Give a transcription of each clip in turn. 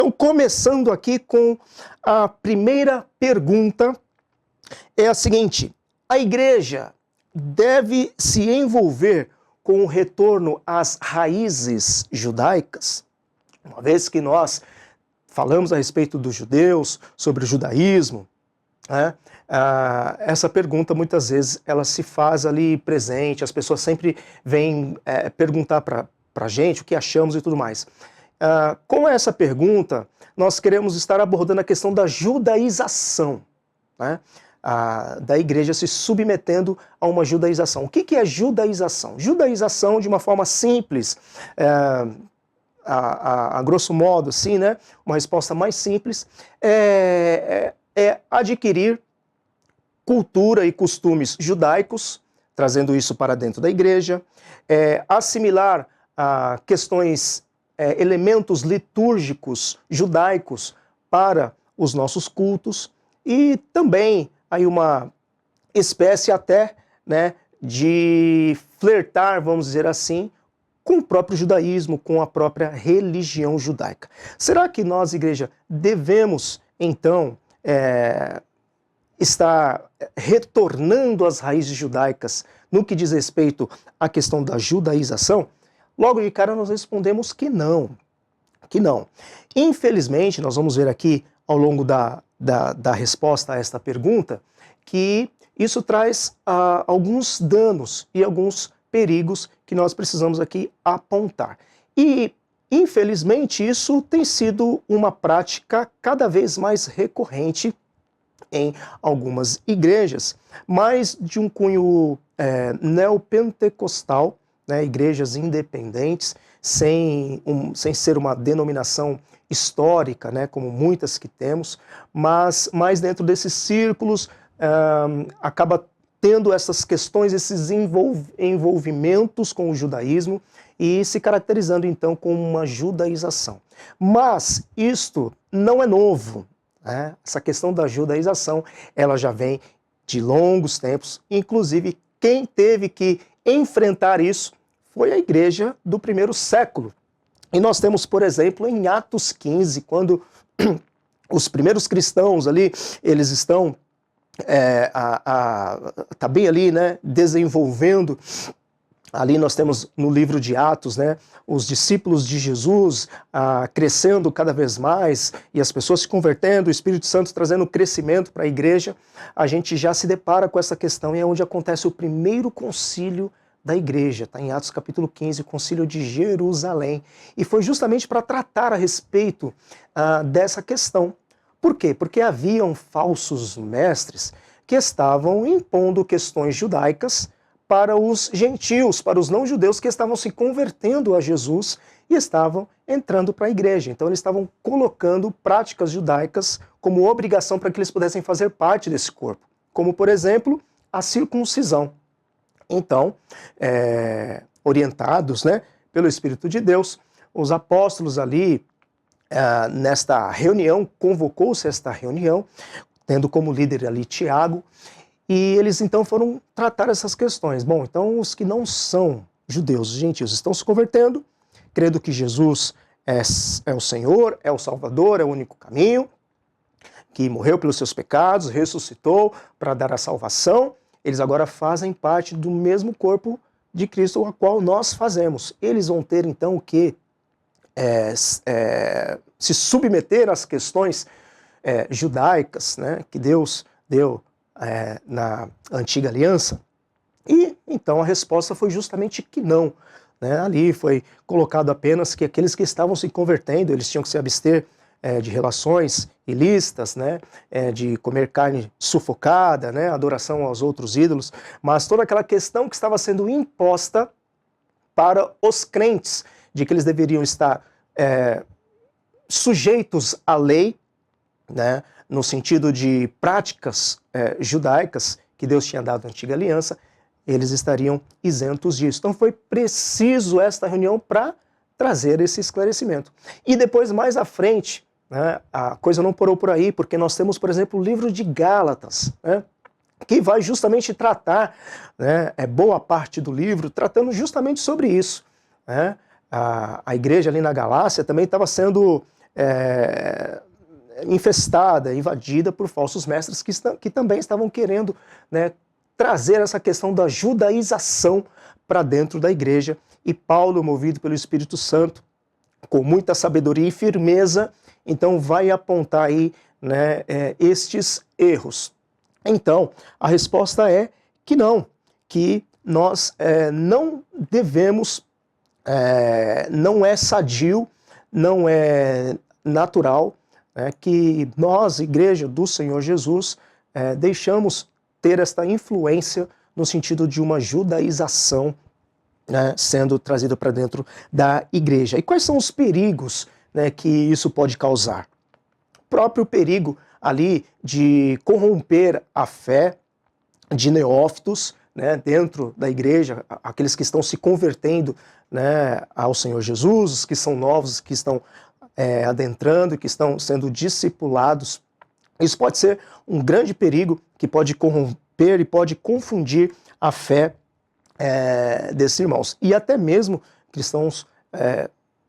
Então, começando aqui com a primeira pergunta, é a seguinte: a igreja deve se envolver com o retorno às raízes judaicas? Uma vez que nós falamos a respeito dos judeus, sobre o judaísmo, né? Essa pergunta muitas vezes ela se faz ali presente, as pessoas sempre vêm perguntar para a gente o que achamos e tudo mais. Com essa pergunta, nós queremos estar abordando a questão da judaização, né? Da igreja se submetendo a uma judaização. O que é judaização? Judaização, de uma forma simples, a grosso modo, assim, né? Uma resposta mais simples, é adquirir cultura e costumes judaicos, trazendo isso para dentro da igreja, assimilar questões, elementos litúrgicos judaicos para os nossos cultos, e também aí uma espécie até, né, de flertar, vamos dizer assim, com o próprio judaísmo, com a própria religião judaica. Será que nós, igreja, devemos, então, estar retornando às raízes judaicas no que diz respeito à questão da judaização? Logo de cara nós respondemos que não. Que não. Infelizmente, nós vamos ver aqui ao longo da resposta a esta pergunta que isso traz alguns danos e alguns perigos que nós precisamos aqui apontar. E, infelizmente, isso tem sido uma prática cada vez mais recorrente em algumas igrejas, mas de um cunho neopentecostal, né, igrejas independentes, sem ser uma denominação histórica, né, como muitas que temos, mas mais dentro desses círculos acaba tendo essas questões, esses envolvimentos com o judaísmo e se caracterizando então como uma judaização. Mas isto não é novo, né? Essa questão da judaização, ela já vem de longos tempos, inclusive quem teve que enfrentar isso foi a igreja do primeiro século. E nós temos, por exemplo, em Atos 15, quando os primeiros cristãos ali, eles estão tá bem ali, né, desenvolvendo. Ali nós temos no livro de Atos, né, os discípulos de Jesus crescendo cada vez mais e as pessoas se convertendo, o Espírito Santo trazendo crescimento para a igreja. A gente já se depara com essa questão e é onde acontece o primeiro concílio da igreja, está em Atos capítulo 15, o concílio de Jerusalém. E foi justamente para tratar a respeito dessa questão. Por quê? Porque haviam falsos mestres que estavam impondo questões judaicas para os gentios, para os não-judeus que estavam se convertendo a Jesus e estavam entrando para a igreja. Então eles estavam colocando práticas judaicas como obrigação para que eles pudessem fazer parte desse corpo. Como, por exemplo, a circuncisão. Então, orientados, né, pelo Espírito de Deus, os apóstolos ali, nesta reunião, convocou-se esta reunião, tendo como líder ali Tiago, e eles então foram tratar essas questões. Bom, então os que não são judeus, gentios, estão se convertendo, crendo que Jesus é o Senhor, é o Salvador, é o único caminho, que morreu pelos seus pecados, ressuscitou para dar a salvação. Eles agora fazem parte do mesmo corpo de Cristo, a qual nós fazemos. Eles vão ter então o quê? Se submeter às questões judaicas, né, que Deus deu na antiga aliança? E então a resposta foi justamente que não, né? Ali foi colocado apenas que aqueles que estavam se convertendo, eles tinham que se abster de relações ilícitas, né, de comer carne sufocada, né, adoração aos outros ídolos, mas toda aquela questão que estava sendo imposta para os crentes, de que eles deveriam estar sujeitos à lei, né, no sentido de práticas judaicas que Deus tinha dado na antiga aliança, eles estariam isentos disso. Então foi preciso esta reunião para trazer esse esclarecimento. E depois, mais à frente, né, a coisa não parou por aí, porque nós temos, por exemplo, o livro de Gálatas, né, que vai justamente tratar, né, boa parte do livro, tratando justamente sobre isso, né? A igreja ali na Galácia também estava sendo infestada, invadida por falsos mestres que também estavam querendo, né, trazer essa questão da judaização para dentro da igreja. E Paulo, movido pelo Espírito Santo, com muita sabedoria e firmeza, então vai apontar aí, né, estes erros. Então, a resposta é que não, que nós não devemos, não é sadio, não é natural, que nós, Igreja do Senhor Jesus, deixamos ter esta influência no sentido de uma judaização, né, sendo trazida para dentro da igreja. E quais são os perigos, né, que isso pode causar? O próprio perigo ali de corromper a fé de neófitos, né, dentro da igreja, aqueles que estão se convertendo, né, ao Senhor Jesus, os que são novos, que estão adentrando, que estão sendo discipulados. Isso pode ser um grande perigo que pode corromper e pode confundir a fé desses irmãos. E até mesmo cristãos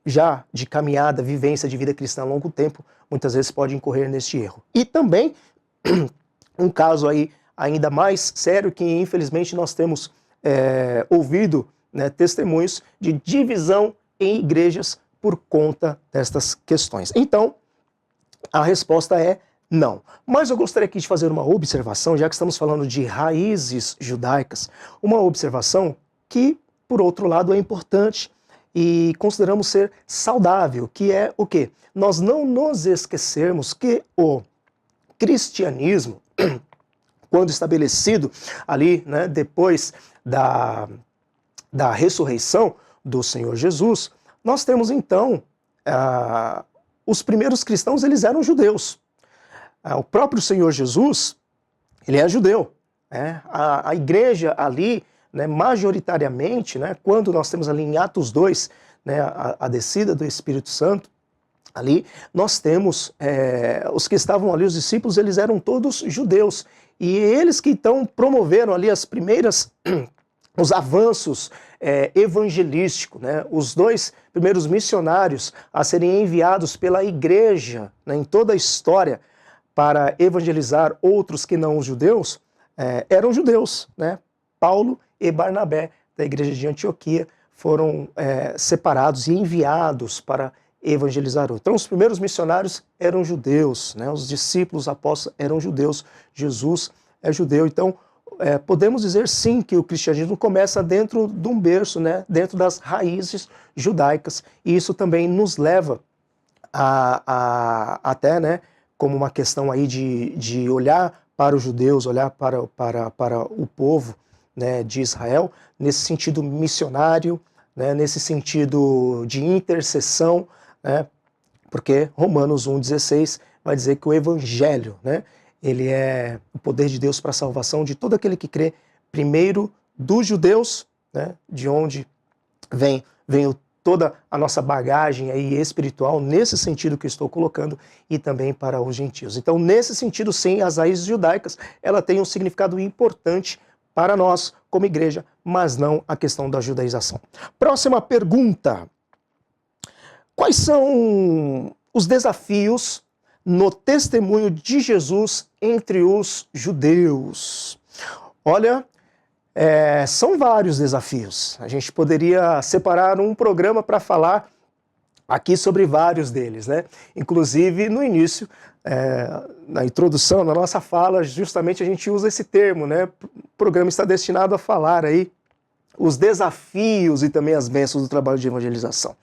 já de caminhada, vivência de vida cristã há longo tempo, muitas vezes podem incorrer neste erro. E também um caso aí ainda mais sério que infelizmente nós temos ouvido, né, testemunhos de divisão em igrejas por conta destas questões. Então, a resposta é não. Mas eu gostaria aqui de fazer uma observação, já que estamos falando de raízes judaicas, uma observação que, por outro lado, é importante e consideramos ser saudável, que é o quê? Nós não nos esquecermos que o cristianismo, quando estabelecido ali, né, depois da ressurreição do Senhor Jesus, nós temos então, os primeiros cristãos, eles eram judeus. O próprio Senhor Jesus, ele é judeu. A igreja ali, né, majoritariamente, né, quando nós temos ali em Atos 2, né, a descida do Espírito Santo, ali nós temos os que estavam ali, os discípulos, eles eram todos judeus. E eles que então promoveram ali as primeiras, os avanços evangelísticos, né, os 2 primeiros missionários a serem enviados pela igreja, né, em toda a história, para evangelizar outros que não os judeus, eram judeus, né? Paulo e Barnabé, da igreja de Antioquia, foram separados e enviados para evangelizar outros. Então, os primeiros missionários eram judeus, né? Os discípulos, apóstolos eram judeus, Jesus é judeu. Então, podemos dizer sim que o cristianismo começa dentro de um berço, né? Dentro das raízes judaicas, e isso também nos leva até, né, como uma questão aí de olhar para os judeus, olhar para o povo, né, de Israel, nesse sentido missionário, né, nesse sentido de intercessão, né, porque Romanos 1,16 vai dizer que o evangelho, né, ele é o poder de Deus para a salvação de todo aquele que crê, primeiro dos judeus, né, de onde vem toda a nossa bagagem aí espiritual, nesse sentido que eu estou colocando, e também para os gentios. Então, nesse sentido, sim, as raízes judaicas, ela tem um significado importante para nós, como igreja, mas não a questão da judaização. Próxima pergunta. Quais são os desafios no testemunho de Jesus entre os judeus? Olha, são vários desafios. A gente poderia separar um programa para falar aqui sobre vários deles, né? Inclusive, no início, na introdução, na nossa fala, justamente a gente usa esse termo, né? O programa está destinado a falar aí os desafios e também as bênçãos do trabalho de evangelização.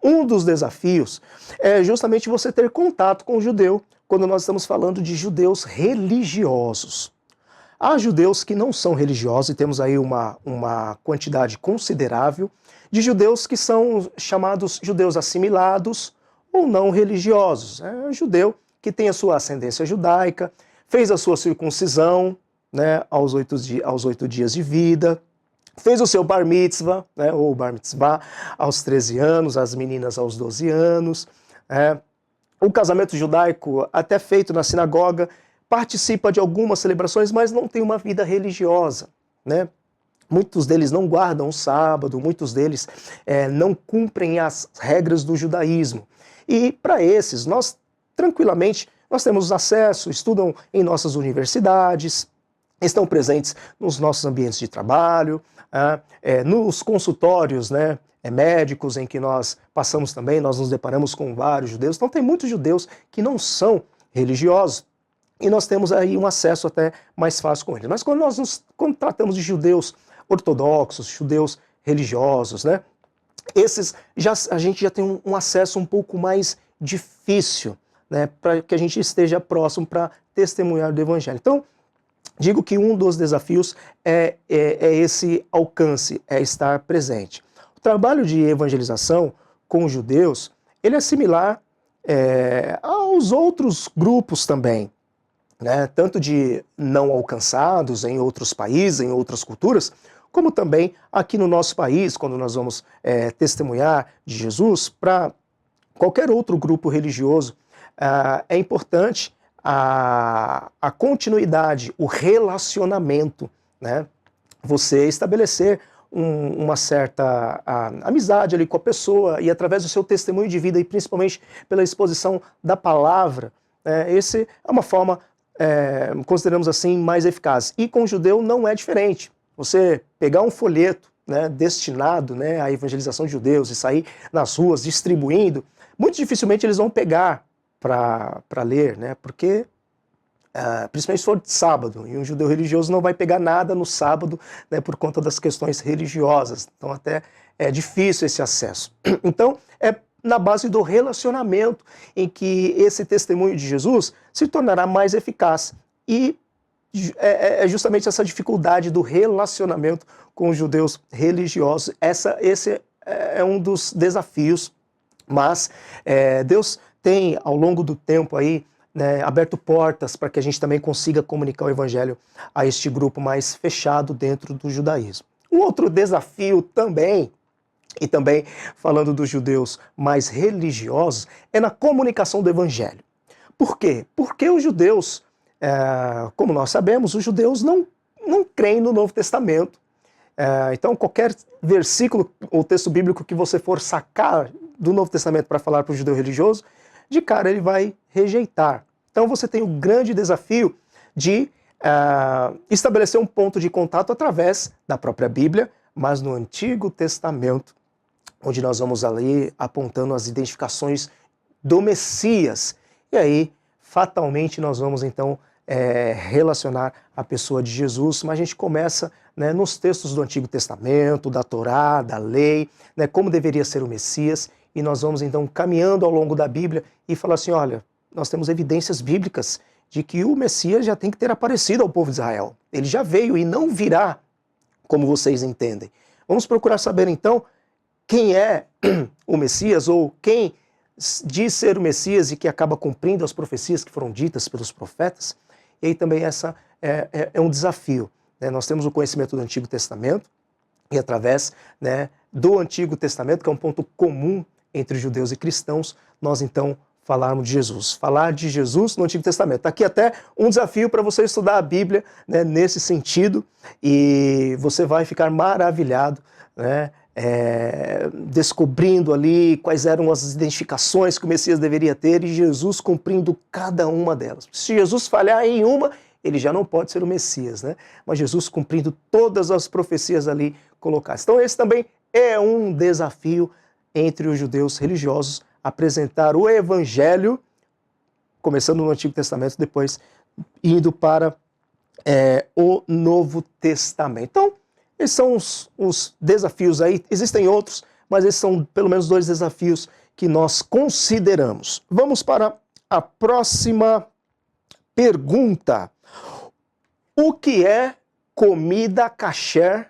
Um dos desafios é justamente você ter contato com o judeu, quando nós estamos falando de judeus religiosos. Há judeus que não são religiosos, e temos aí uma quantidade considerável de judeus que são chamados judeus assimilados ou não religiosos. É um judeu que tem a sua ascendência judaica, fez a sua circuncisão, né, aos 8 dias de vida, fez o seu bar mitzvah, né, ou bar mitzvah, aos 13 anos, as meninas aos 12 anos. O casamento judaico até feito na sinagoga, participa de algumas celebrações, mas não tem uma vida religiosa, né? Muitos deles não guardam o sábado, muitos deles não cumprem as regras do judaísmo. E para esses, tranquilamente, nós temos acesso, estudam em nossas universidades, estão presentes nos nossos ambientes de trabalho, nos consultórios, né, médicos em que nós passamos também, nós nos deparamos com vários judeus. Então tem muitos judeus que não são religiosos e nós temos aí um acesso até mais fácil com eles. Mas quando tratamos de judeus ortodoxos, judeus religiosos, né, esses a gente já tem um acesso um pouco mais difícil, né, para que a gente esteja próximo para testemunhar do evangelho. Então, digo que um dos desafios é esse alcance, é estar presente. O trabalho de evangelização com os judeus, ele é similar aos outros grupos também, né? Tanto de não alcançados em outros países, em outras culturas, como também aqui no nosso país, quando nós vamos testemunhar de Jesus para qualquer outro grupo religioso, é importante a continuidade, o relacionamento, né? Você estabelecer uma certa amizade ali com a pessoa e através do seu testemunho de vida e principalmente pela exposição da palavra, esse é uma forma, consideramos assim, mais eficaz. E com o judeu não é diferente. Você pegar um folheto, né, destinado, né, à evangelização de judeus e sair nas ruas distribuindo, muito dificilmente eles vão pegar para ler, né? Porque, principalmente se for de sábado, e um judeu religioso não vai pegar nada no sábado, né, por conta das questões religiosas. Então até é difícil esse acesso. Então é na base do relacionamento em que esse testemunho de Jesus se tornará mais eficaz. E é justamente essa dificuldade do relacionamento com os judeus religiosos. Esse é um dos desafios, mas Deus tem, ao longo do tempo aí, né, aberto portas para que a gente também consiga comunicar o evangelho a este grupo mais fechado dentro do judaísmo. Um outro desafio também, e também falando dos judeus mais religiosos, é na comunicação do evangelho. Por quê? Porque os judeus, como nós sabemos, os judeus não creem no Novo Testamento. Então qualquer versículo ou texto bíblico que você for sacar do Novo Testamento para falar para o judeu religioso, de cara ele vai rejeitar. Então você tem o grande desafio de estabelecer um ponto de contato através da própria Bíblia, mas no Antigo Testamento, onde nós vamos ali apontando as identificações do Messias. E aí, fatalmente, nós vamos então relacionar a pessoa de Jesus, mas a gente começa, né, nos textos do Antigo Testamento, da Torá, da lei, né, como deveria ser o Messias, e nós vamos então caminhando ao longo da Bíblia e falar assim, olha, nós temos evidências bíblicas de que o Messias já tem que ter aparecido ao povo de Israel. Ele já veio e não virá, como vocês entendem. Vamos procurar saber então quem é o Messias, ou quem diz ser o Messias e que acaba cumprindo as profecias que foram ditas pelos profetas. E aí também essa é um desafio, né? Nós temos o conhecimento do Antigo Testamento e através, né, do Antigo Testamento, que é um ponto comum entre judeus e cristãos, nós então falarmos de Jesus. Falar de Jesus no Antigo Testamento. Está aqui até um desafio para você estudar a Bíblia, né, nesse sentido, e você vai ficar maravilhado, né, descobrindo ali quais eram as identificações que o Messias deveria ter e Jesus cumprindo cada uma delas. Se Jesus falhar em uma, ele já não pode ser o Messias, né? Mas Jesus cumprindo todas as profecias ali colocadas. Então esse também é um desafio entre os judeus religiosos, apresentar o Evangelho, começando no Antigo Testamento, depois indo para o Novo Testamento. Então, esses são os desafios aí. Existem outros, mas esses são pelo menos 2 desafios que nós consideramos. Vamos para a próxima pergunta. O que é comida kasher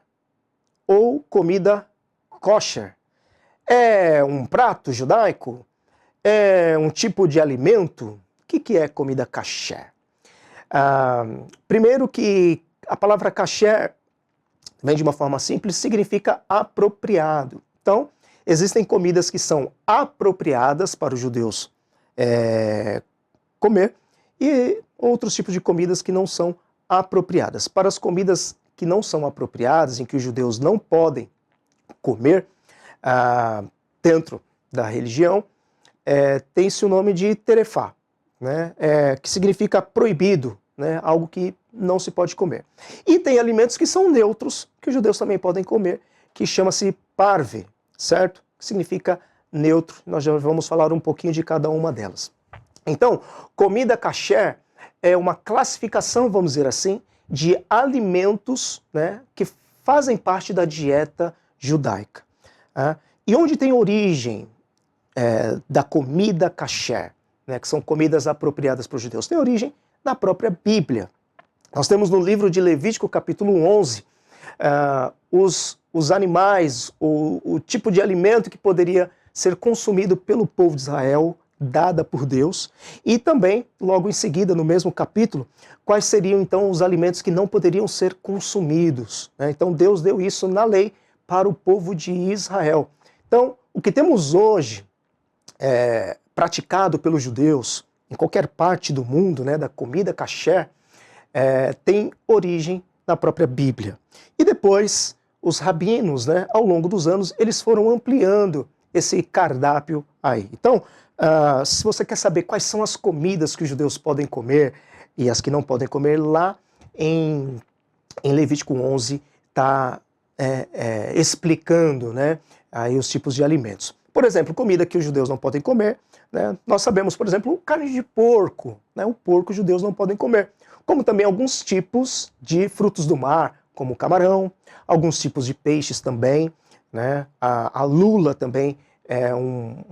ou comida kosher? É um prato judaico? É um tipo de alimento? O que é comida kasher? Primeiro que a palavra kasher vem de uma forma simples, significa apropriado. Então, existem comidas que são apropriadas para os judeus comer e outros tipos de comidas que não são apropriadas. Para as comidas que não são apropriadas, em que os judeus não podem comer dentro da religião, tem-se o nome de terefá, né? Que significa proibido, né? Algo que não se pode comer. E tem alimentos que são neutros, que os judeus também podem comer, que chama-se parve, certo? Que significa neutro. Nós já vamos falar um pouquinho de cada uma delas. Então, comida kasher é uma classificação, vamos dizer assim, de alimentos, né, que fazem parte da dieta judaica. E onde tem origem da comida kasher, né, que são comidas apropriadas para os judeus? Tem origem na própria Bíblia. Nós temos no livro de Levítico, capítulo 11, os animais, o tipo de alimento que poderia ser consumido pelo povo de Israel, dada por Deus, e também, logo em seguida, no mesmo capítulo, quais seriam então os alimentos que não poderiam ser consumidos, né? Então Deus deu isso na lei para o povo de Israel. Então, o que temos hoje praticado pelos judeus em qualquer parte do mundo, né, da comida kasher, tem origem na própria Bíblia. E depois, os rabinos, né, ao longo dos anos, eles foram ampliando esse cardápio aí. Então, se você quer saber quais são as comidas que os judeus podem comer e as que não podem comer, lá em Levítico 11 está explicando, né, aí os tipos de alimentos. Por exemplo, comida que os judeus não podem comer, né, nós sabemos, por exemplo, carne de porco, né, o porco os judeus não podem comer, como também alguns tipos de frutos do mar, como o camarão, alguns tipos de peixes também, né, a lula também é um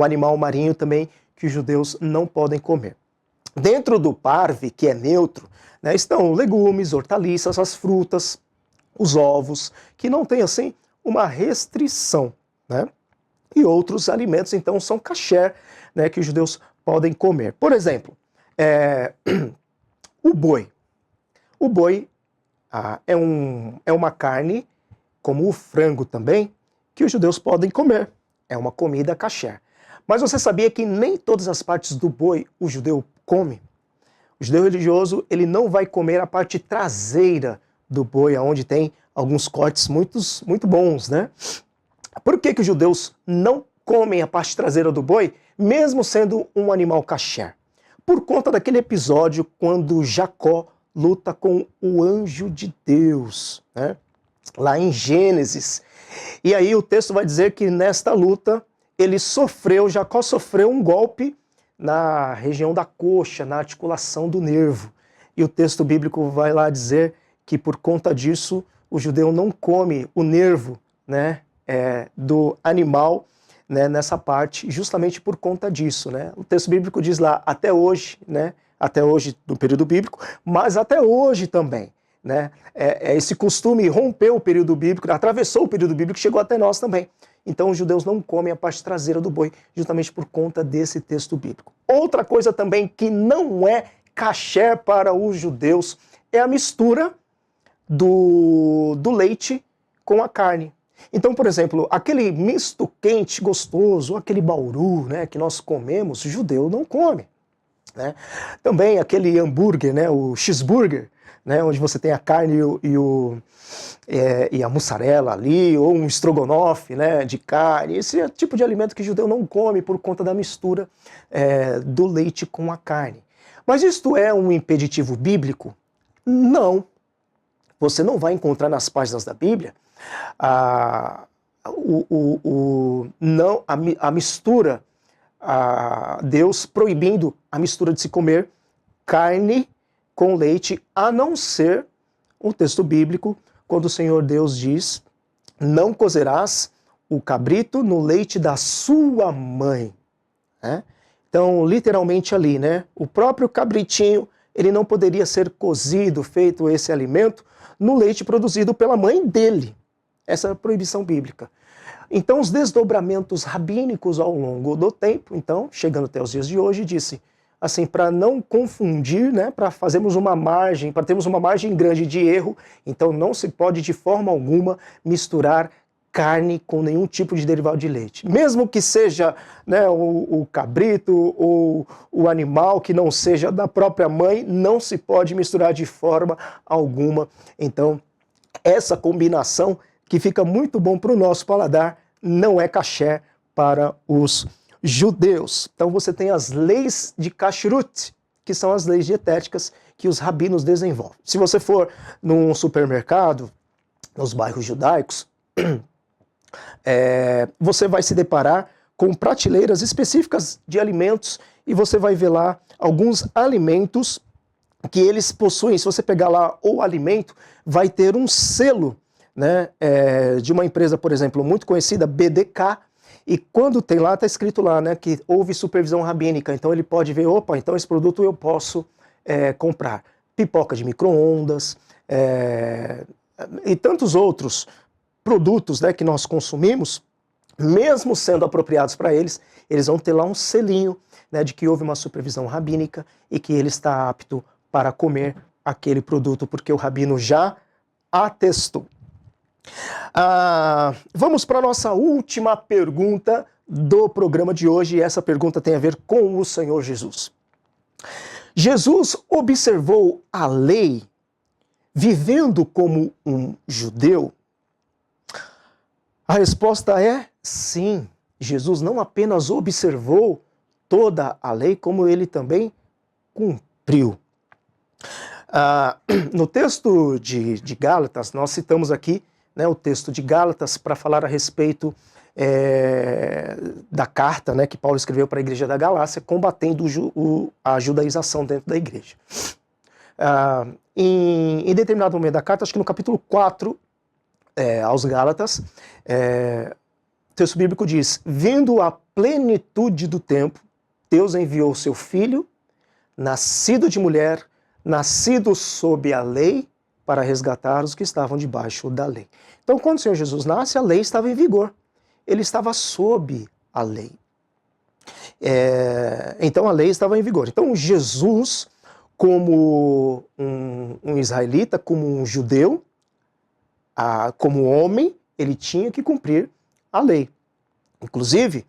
animal marinho também que os judeus não podem comer. Dentro do parve, que é neutro, né, estão legumes, hortaliças, as frutas, os ovos, que não tem assim uma restrição, né? E outros alimentos, então, são kasher, né, que os judeus podem comer. Por exemplo, o boi. O boi é uma carne, como o frango também, que os judeus podem comer. É uma comida kasher. Mas você sabia que nem todas as partes do boi o judeu come? O judeu religioso, ele não vai comer a parte traseira do boi, onde tem alguns cortes muito bons, né? Por que os judeus não comem a parte traseira do boi, mesmo sendo um animal kasher? Por conta daquele episódio quando Jacó luta com o anjo de Deus, né? Lá em Gênesis. E aí o texto vai dizer que nesta luta Jacó sofreu um golpe na região da coxa, na articulação do nervo. E o texto bíblico vai lá dizer que por conta disso o judeu não come o nervo, né, do animal, né, nessa parte, justamente por conta disso, né? O texto bíblico diz lá, até hoje, né, até hoje do período bíblico, mas até hoje também, né? Esse costume rompeu o período bíblico, atravessou o período bíblico e chegou até nós também. Então os judeus não comem a parte traseira do boi, justamente por conta desse texto bíblico. Outra coisa também que não é kasher para os judeus é a mistura do leite com a carne. Então, por exemplo, aquele misto quente gostoso, aquele bauru, né, que nós comemos, o judeu não come, né? Também aquele hambúrguer, né, o cheeseburger, né, onde você tem a carne e a mussarela ali, ou um estrogonofe, né, de carne. Esse é o tipo de alimento que o judeu não come por conta da mistura do leite com a carne. Mas isto é um impeditivo bíblico? Não. Você não vai encontrar nas páginas da Bíblia a mistura, Deus proibindo a mistura de se comer carne com leite, a não ser o texto bíblico, quando o Senhor Deus diz, não cozerás o cabrito no leite da sua mãe. Né? Então, literalmente ali, né? O próprio cabritinho, ele não poderia ser cozido, feito esse alimento, no leite produzido pela mãe dele. Essa é a proibição bíblica. Então, os desdobramentos rabínicos ao longo do tempo, então, chegando até os dias de hoje, disse, assim, para não confundir, né, para termos uma margem grande de erro, então não se pode de forma alguma misturar carne com nenhum tipo de derivado de leite. Mesmo que seja, né, o cabrito ou o animal que não seja da própria mãe, não se pode misturar de forma alguma. Então, essa combinação que fica muito bom para o nosso paladar não é caché para os judeus. Então você tem as leis de kashrut, que são as leis dietéticas que os rabinos desenvolvem. Se você for num supermercado, nos bairros judaicos, você vai se deparar com prateleiras específicas de alimentos e você vai ver lá alguns alimentos que eles possuem. Se você pegar lá o alimento, vai ter um selo, né, de uma empresa, por exemplo, muito conhecida, BDK, e quando tem lá, está escrito lá, né, que houve supervisão rabínica, então ele pode ver, opa, então esse produto eu posso comprar. Pipoca de micro-ondas e tantos outros produtos, né, que nós consumimos, mesmo sendo apropriados para eles, eles vão ter lá um selinho, né, de que houve uma supervisão rabínica e que ele está apto para comer aquele produto, porque o rabino já atestou. Vamos para a nossa última pergunta do programa de hoje, e essa pergunta tem a ver com o Senhor Jesus. Jesus observou a lei vivendo como um judeu? A resposta é sim. Jesus não apenas observou toda a lei, como ele também cumpriu. No texto de Gálatas, nós citamos aqui, né, o texto de Gálatas para falar a respeito da carta, né, que Paulo escreveu para a igreja da Galácia, combatendo a judaização dentro da igreja. Em determinado momento da carta, acho que no capítulo 4, aos Gálatas, o texto bíblico diz: vindo a plenitude do tempo, Deus enviou seu filho, nascido de mulher, nascido sob a lei, para resgatar os que estavam debaixo da lei. Então, quando o Senhor Jesus nasce, a lei estava em vigor. Ele estava sob a lei. Então, a lei estava em vigor. Então, Jesus, como um israelita, como um judeu, como homem, ele tinha que cumprir a lei. Inclusive,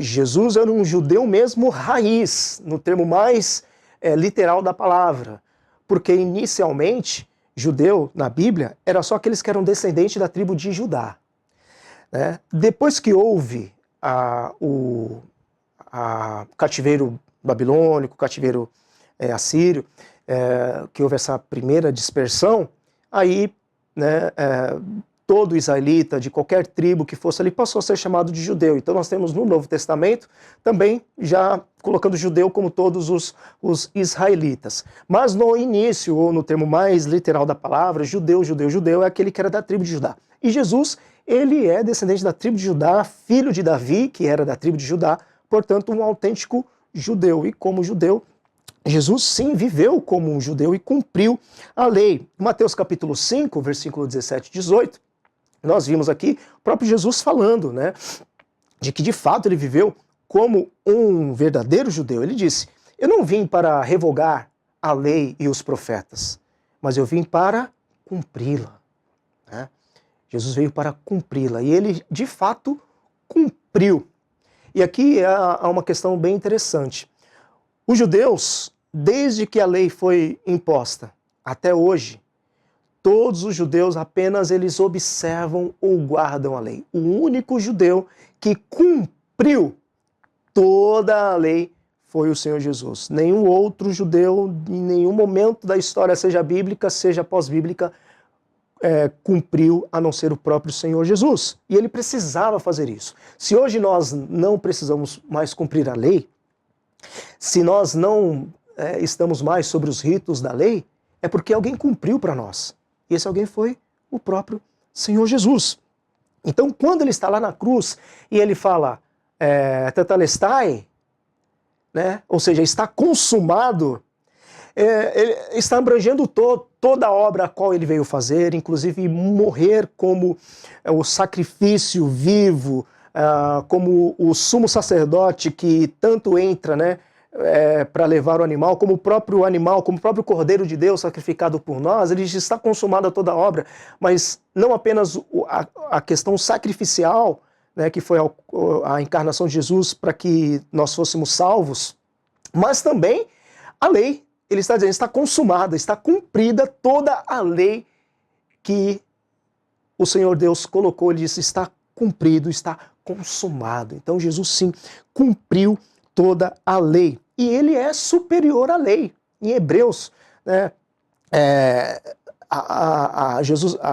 Jesus era um judeu mesmo raiz, no termo mais literal da palavra, porque inicialmente, judeu, na Bíblia, era só aqueles que eram descendentes da tribo de Judá. Né? Depois que houve o cativeiro babilônico, o cativeiro assírio, que houve essa primeira dispersão, aí, né, todo israelita de qualquer tribo que fosse ali passou a ser chamado de judeu. Então nós temos no Novo Testamento também já colocando judeu como todos os israelitas. Mas no início, ou no termo mais literal da palavra, judeu é aquele que era da tribo de Judá. E Jesus, ele é descendente da tribo de Judá, filho de Davi, que era da tribo de Judá, portanto um autêntico judeu. E como judeu, Jesus sim viveu como um judeu e cumpriu a lei. Mateus capítulo 5, versículo 17 e 18, nós vimos aqui o próprio Jesus falando, né, de que de fato ele viveu como um verdadeiro judeu. Ele disse: eu não vim para revogar a lei e os profetas, mas eu vim para cumpri-la. Né? Jesus veio para cumpri-la e ele de fato cumpriu. E aqui há uma questão bem interessante. Os judeus, desde que a lei foi imposta até hoje, todos os judeus apenas eles observam ou guardam a lei. O único judeu que cumpriu toda a lei foi o Senhor Jesus. Nenhum outro judeu, em nenhum momento da história, seja bíblica, seja pós-bíblica, cumpriu, a não ser o próprio Senhor Jesus. E ele precisava fazer isso. Se hoje nós não precisamos mais cumprir a lei, se nós não estamos mais sobre os ritos da lei, é porque alguém cumpriu para nós. E esse alguém foi o próprio Senhor Jesus. Então, quando ele está lá na cruz e ele fala tetelestai, né? Ou seja, está consumado, ele está abrangendo toda a obra a qual ele veio fazer, inclusive morrer como o sacrifício vivo, como o sumo sacerdote que tanto entra, né, para levar o animal, como o próprio animal, como o próprio Cordeiro de Deus sacrificado por nós, ele diz, está consumada toda a obra, mas não apenas a questão sacrificial, né, que foi a encarnação de Jesus para que nós fôssemos salvos, mas também a lei. Ele está dizendo, está consumada, está cumprida toda a lei que o Senhor Deus colocou. Ele disse, está cumprido, está consumado. Então Jesus sim cumpriu toda a lei. E ele é superior à lei. Em Hebreus, né,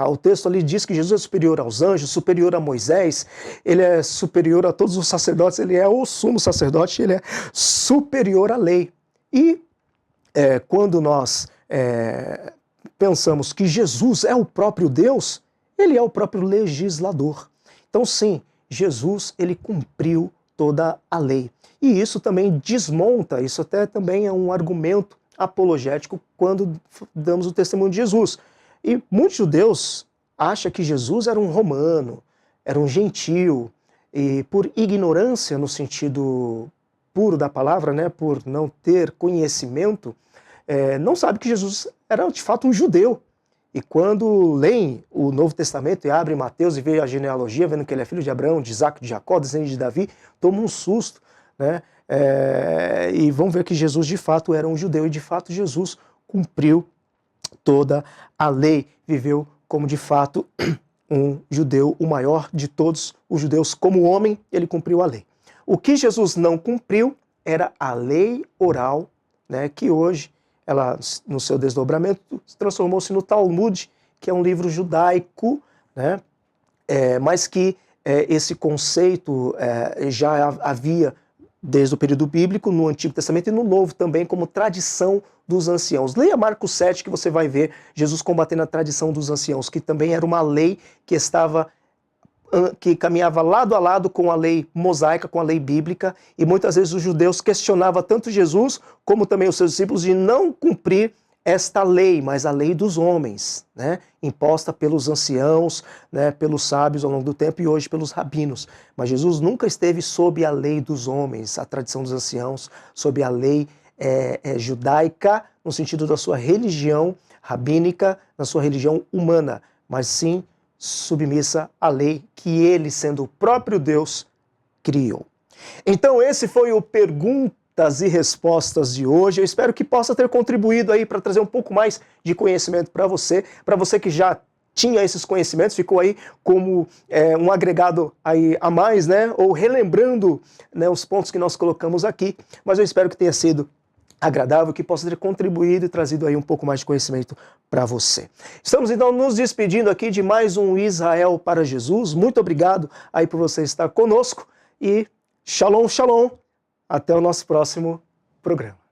o texto ali diz que Jesus é superior aos anjos, superior a Moisés, ele é superior a todos os sacerdotes, ele é o sumo sacerdote, ele é superior à lei. E quando nós pensamos que Jesus é o próprio Deus, ele é o próprio legislador. Então sim, Jesus ele cumpriu toda a lei. E isso também desmonta, isso até também é um argumento apologético quando damos o testemunho de Jesus. E muitos judeus acham que Jesus era um romano, era um gentil, e por ignorância no sentido puro da palavra, né, por não ter conhecimento, não sabe que Jesus era de fato um judeu. E quando leem o Novo Testamento e abrem Mateus e veem a genealogia, vendo que ele é filho de Abraão, de Isaac, de Jacó, descendente de Davi, tomam um susto, né? E vão ver que Jesus de fato era um judeu e de fato Jesus cumpriu toda a lei, viveu como de fato um judeu, o maior de todos os judeus. Como homem, ele cumpriu a lei. O que Jesus não cumpriu era a lei oral, né, que hoje ela, no seu desdobramento, transformou-se no Talmud, que é um livro judaico, né, mas que esse conceito já havia desde o período bíblico, no Antigo Testamento e no Novo também, como tradição dos anciãos. Leia Marcos 7, que você vai ver Jesus combatendo a tradição dos anciãos, que também era uma lei que caminhava lado a lado com a lei mosaica, com a lei bíblica, e muitas vezes os judeus questionavam tanto Jesus, como também os seus discípulos, de não cumprir esta lei, mas a lei dos homens, né, imposta pelos anciãos, né, pelos sábios ao longo do tempo e hoje pelos rabinos. Mas Jesus nunca esteve sob a lei dos homens, a tradição dos anciãos, sob a lei judaica, no sentido da sua religião rabínica, na sua religião humana, mas sim submissa à lei que ele, sendo o próprio Deus, criou. Então esse foi o Perguntas e Respostas de hoje. Eu espero que possa ter contribuído aí para trazer um pouco mais de conhecimento para você que já tinha esses conhecimentos, ficou aí como um agregado aí a mais, né? Ou relembrando, né, os pontos que nós colocamos aqui, mas eu espero que tenha sido agradável, que possa ter contribuído e trazido aí um pouco mais de conhecimento para você. Estamos então nos despedindo aqui de mais um Israel para Jesus. Muito obrigado aí por você estar conosco e shalom, shalom. Até o nosso próximo programa.